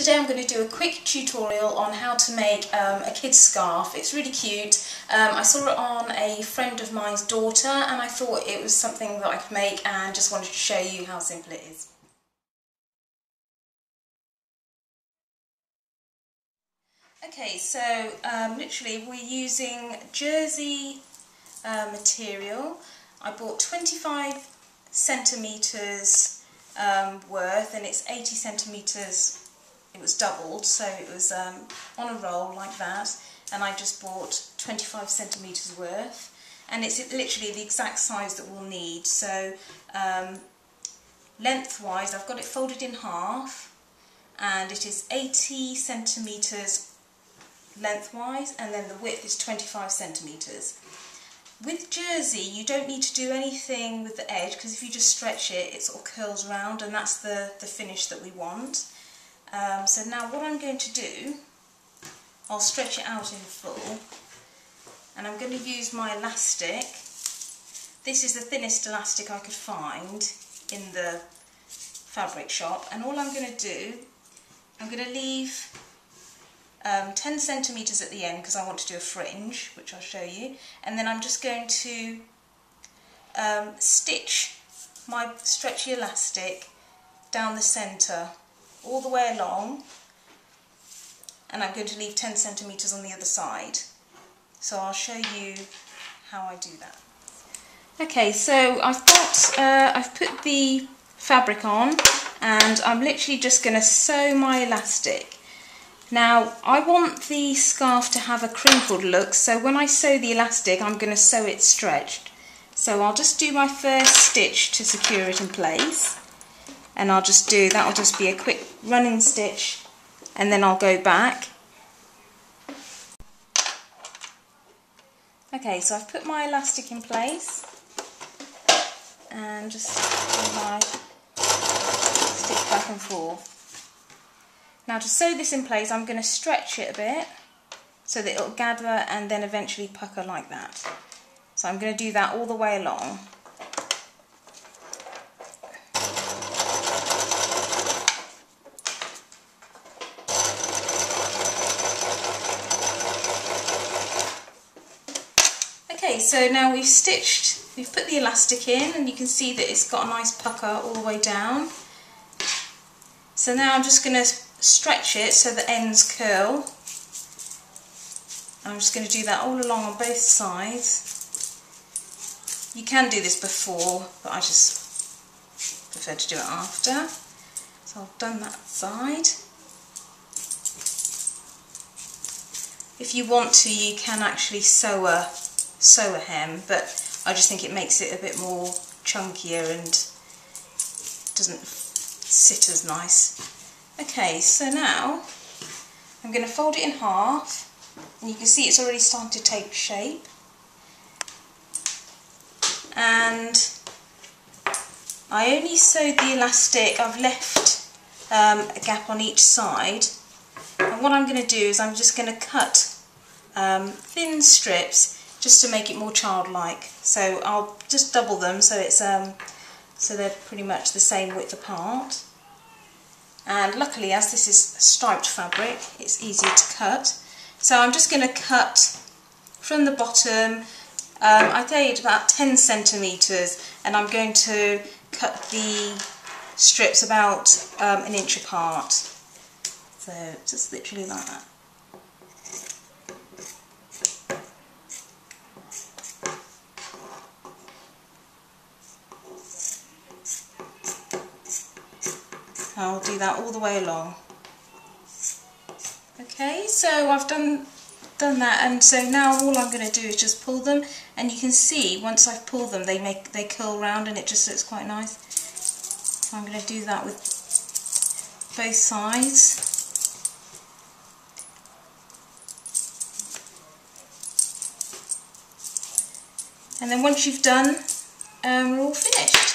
Today I'm going to do a quick tutorial on how to make a kid's scarf. It's really cute. I saw it on a friend of mine's daughter and I thought it was something that I could make and just wanted to show you how simple it is. Okay, so literally we're using jersey material. I bought 25 centimetres worth and it's 80 centimetres. It was doubled, so it was on a roll like that, and I just bought 25 centimetres worth, and it's literally the exact size that we'll need. So lengthwise I've got it folded in half and it is 80 centimetres lengthwise, and then the width is 25 centimetres. With jersey you don't need to do anything with the edge, because if you just stretch it, it sort of curls around, and that's the finish that we want. So now what I'm going to do, I'll stretch it out in full, and I'm going to use my elastic. This is the thinnest elastic I could find in the fabric shop, and all I'm going to do, I'm going to leave 10 centimetres at the end because I want to do a fringe, which I'll show you, and then I'm just going to stitch my stretchy elastic down the centre all the way along, and I'm going to leave 10 centimetres on the other side. So I'll show you how I do that. Okay, so I've put the fabric on and I'm literally just going to sew my elastic. Now I want the scarf to have a crinkled look, so when I sew the elastic I'm going to sew it stretched. So I'll just do my first stitch to secure it in place, and I'll just do, that'll just be a quick running stitch, and then I'll go back. Okay, so I've put my elastic in place and just do my stitch back and forth. Now to sew this in place I'm going to stretch it a bit so that it'll gather and then eventually pucker like that. So I'm going to do that all the way along. Okay, so now we've put the elastic in and you can see that it's got a nice pucker all the way down. So now I'm just going to stretch it so the ends curl. I'm just going to do that all along on both sides. You can do this before, but I just prefer to do it after. So I've done that side. If you want to, you can actually sew a hem, but I just think it makes it a bit more chunkier and doesn't sit as nice. Okay, so now I'm going to fold it in half, and you can see it's already starting to take shape. And I only sewed the elastic, I've left a gap on each side, and what I'm going to do is I'm just going to cut thin strips just to make it more childlike. So I'll just double them so it's so they're pretty much the same width apart. And luckily, as this is striped fabric, it's easier to cut. So I'm just going to cut from the bottom, I'd say it's about 10 centimetres, and I'm going to cut the strips about an inch apart. So just literally like that. I'll do that all the way along. Okay, so I've done that, and so now all I'm going to do is just pull them, and you can see once I've pulled them they curl round and it just looks quite nice. So I'm going to do that with both sides. And then once you've done, we're all finished.